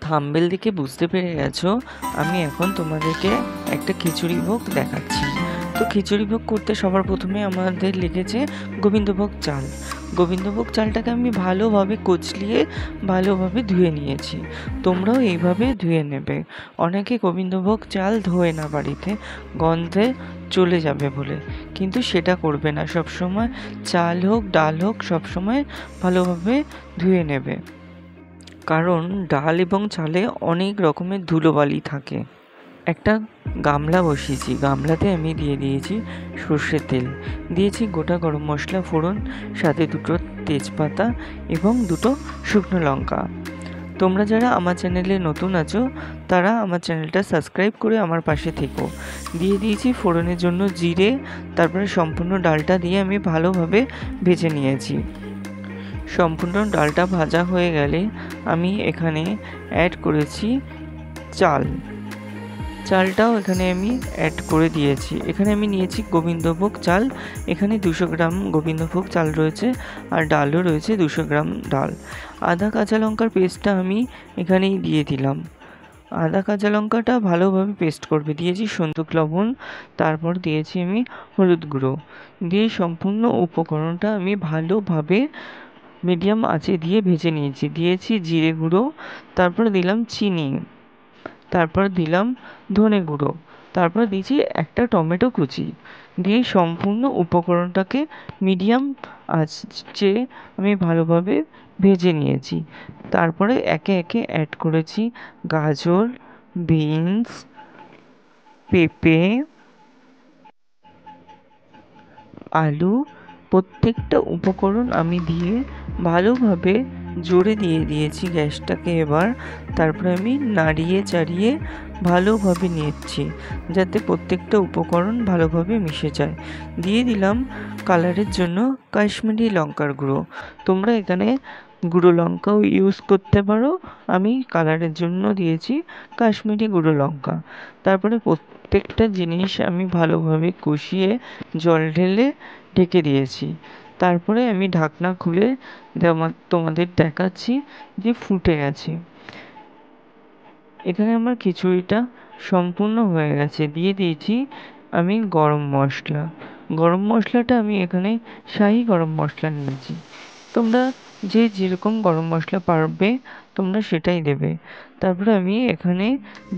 Thumbnail দেখে বুঝতে পেরে গেছো আমি এখন তোমাদেরকে একটা খিচুড়ি ভোগ দেখাচ্ছি। তো খিচুড়ি ভোগ করতে সবার প্রথমে আমাদের লেগেছে গোবিন্দভোগ চাল। গোবিন্দভোগ চালটাকে আমি ভালোভাবে কচলিয়ে ভালোভাবে ধুয়ে নিয়েছি। তোমরাও এইভাবে ধুয়ে নেবে। অনেকে গোবিন্দভোগ চাল ধোয় না বাড়িতে, গন্ধে চলে যাবে বলে, কিন্তু সেটা করবে না। সবসময় চাল হোক ডাল হোক সবসময় ভালোভাবে ধুয়ে নেবে, কারণ ডাল এবং চালে অনেক রকমের ধুলোবালি থাকে। একটা গামলা বসিয়েছি, গামলাতে আমি দিয়ে দিয়েছি সর্ষের তেল, দিয়েছি গোটা গরম মশলা ফোড়ন, সাথে দুটো তেজপাতা এবং দুটো শুকনো লঙ্কা। তোমরা যারা আমার চ্যানেলে নতুন আছো তারা আমার চ্যানেলটা সাবস্ক্রাইব করে আমার পাশে থেকো। দিয়ে দিয়েছি ফোড়নের জন্য জিরে, তারপরে সম্পূর্ণ ডালটা দিয়ে আমি ভালোভাবে ভেজে নিয়েছি। সম্পূর্ণ ডালটা ভাজা হয়ে গেলে আমি এখানে অ্যাড করেছি চালটাও এখানে আমি অ্যাড করে দিয়েছি। এখানে আমি নিয়েছি গোবিন্দভোগ চাল, এখানে 200 গ্রাম গোবিন্দভোগ চাল রয়েছে, আর ডালও রয়েছে 200 গ্রাম ডাল। আদা কাঁচা লঙ্কার পেস্টটা আমি এখানেই দিয়ে দিলাম। আদা কাঁচা লঙ্কাটা ভালোভাবে পেস্ট করবে। দিয়েছি সন্দুক লবণ, তারপর দিয়েছি আমি হলুদ গুঁড়ো, দিয়ে সম্পূর্ণ উপকরণটা আমি ভালোভাবে মিডিয়াম আঁচে দিয়ে ভেজে নিয়েছি। দিয়েছি জিরে গুঁড়ো, তারপর দিলাম চিনি, তারপর দিলাম ধনে গুঁড়ো, তারপর দিয়েছি একটা টমেটো কুচি, দিয়ে সম্পূর্ণ উপকরণটাকে মিডিয়াম আঁচে আমি ভালোভাবে ভেজে নিয়েছি। তারপরে একে একে অ্যাড করেছি গাজর, বিনস, পেঁপে, আলু। প্রত্যেকটা উপকরণ আমি দিয়ে ভালোভাবে জোরে দিয়ে দিয়েছি গ্যাসটাকে। এবার তারপরে আমি নাড়িয়ে চাড়িয়ে ভালোভাবে নিচ্ছি, যাতে প্রত্যেকটা উপকরণ ভালোভাবে মিশে যায়। দিয়ে দিলাম কালারের জন্য কাশ্মীরি লঙ্কার গুঁড়ো। তোমরা এখানে গুঁড়ো লঙ্কাও ইউজ করতে পারো, আমি কালারের জন্য দিয়েছি কাশ্মীরি গুঁড়ো লঙ্কা। তারপরে প্রত্যেকটা জিনিস আমি ভালোভাবে কষিয়ে জল ঢেলে ঢেকে দিয়েছি। তারপরে আমি ঢাকনা খুলে তোমাদের দেখাচ্ছি যে ফুটে গেছে। এখানে আমার খিচুড়িটা সম্পূর্ণ হয়ে গেছে। দিয়ে দিয়েছি আমি গরম মশলা। গরম মশলাটা আমি এখানে শাহি গরম মশলা নিয়েছি। তোমরা যে যেরকম গরম মশলা পারবে তোমরা সেটাই দেবে। তারপরে আমি এখানে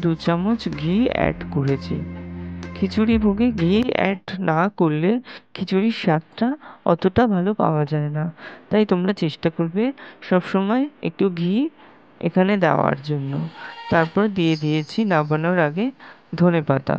2 চামচ ঘি অ্যাড করেছি। খিচুড়ি ভোগে ঘি অ্যাড না করলে খিচুড়ির স্বাদটা অতটা ভালো পাওয়া যায় না, তাই তোমরা চেষ্টা করবে সবসময় একটু ঘি এখানে দেওয়ার জন্য। তারপর দিয়ে দিয়েছি নামানোর আগে ধনেপাতা।